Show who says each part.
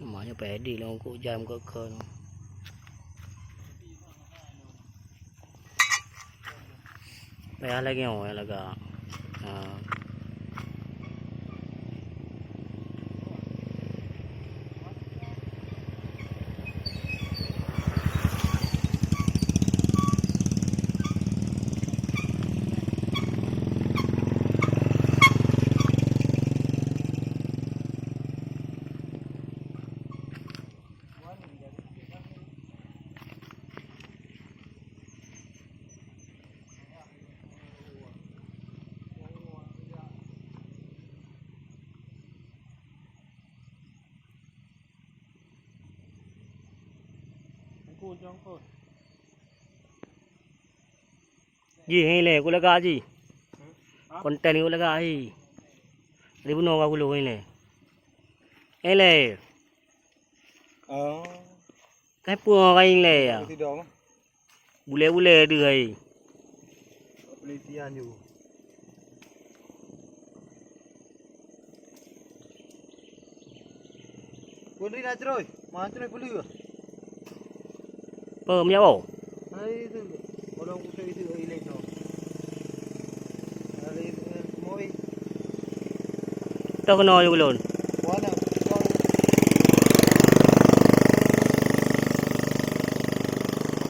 Speaker 1: Namanya pedi lah kok jam ke. Payah lagi ya laga. Gì hay lệ cô laga gì? Konten ni cô laga ai? Di bunuh aku lu ini. Hay lệ. Cái pua cái lệ à? Bule đưa ai?
Speaker 2: Pelitian juga. Kundi nak ceroy, mana ceroy beli ke?
Speaker 1: Pơm nhau bổ.
Speaker 2: Hai itu, orang usai itu ilek no. Hari itu moi.
Speaker 1: Tao có nói luôn.
Speaker 2: Mana?